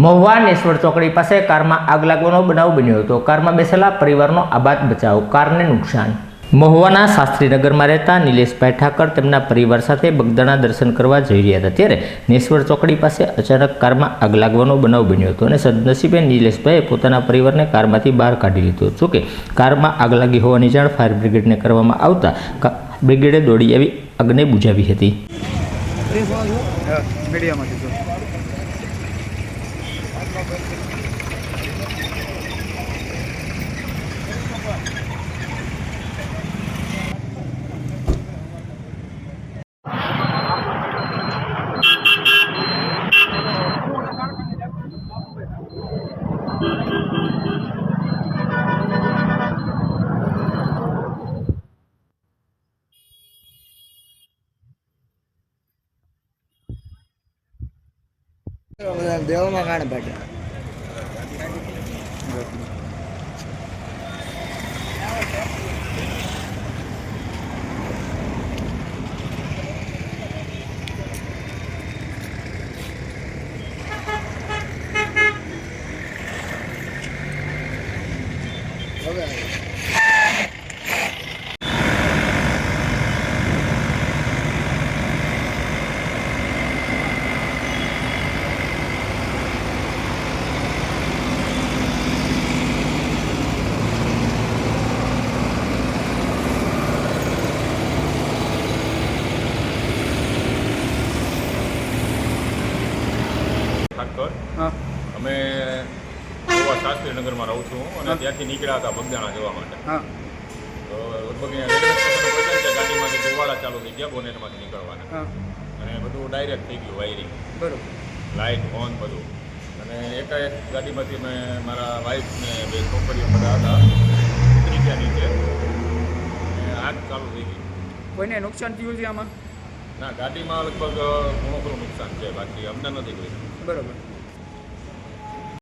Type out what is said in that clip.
મહુવા નેસવડ ચોકડી પાસે કારમાં આગ લાગવાનો બનાવ બન્યો હતો। કારમાં બેસેલા પરિવારનો આબાદ બચાવ, કારને નુકસાન। મહુવાના શાસ્ત્રીનગરમાં રહેતા નિલેશભાઈ ઠાકર તેમના પરિવાર સાથે બગદાણા દર્શન કરવા જઈ રહ્યા હતા ત્યારે નેસવડ ચોકડી પાસે અચાનક કારમાં આગ લાગવાનો બનાવ બન્યો હતો અને સદનસીબે નિલેશભાઈએ પોતાના પરિવારને કારમાંથી બહાર કાઢી લીધો। જોકે કારમાં આગ લાગી હોવાની જાણ ફાયર બ્રિગેડને કરવામાં આવતા બ્રિગેડે દોડી આવી આગને બુઝાવી હતી। દેવામાં કારણે બેઠા અમે મહુવા શાસ્ત્રીનગરમાં રહું છું અને ત્યાંથી નીકળ્યા હતા બગદાણા જવા માટે। તો લગભગ રેલવે સ્ટેશન પહોંચ્યા ગાડીમાંથી ધુવાળા ચાલુ થઈ ગયા બોનેટમાંથી નીકળવાના અને બધું ડાયરેક્ટ થઈ ગયું વાયરિંગ, બરાબર, લાઇટ ઓન બધું। અને એકાએક ગાડીમાંથી મેં મારા વાઈફને બે છોકરીઓ બધા હતા ઉતરી ગયા નીચે અને આગ ચાલુ થઈ ગઈ। કોઈને નુકસાન થયું છે આમાં? ના, ગાડીમાં લગભગ ઘણું ખરું નુકસાન છે, બાકી અમને નથી કોઈ, બરાબર।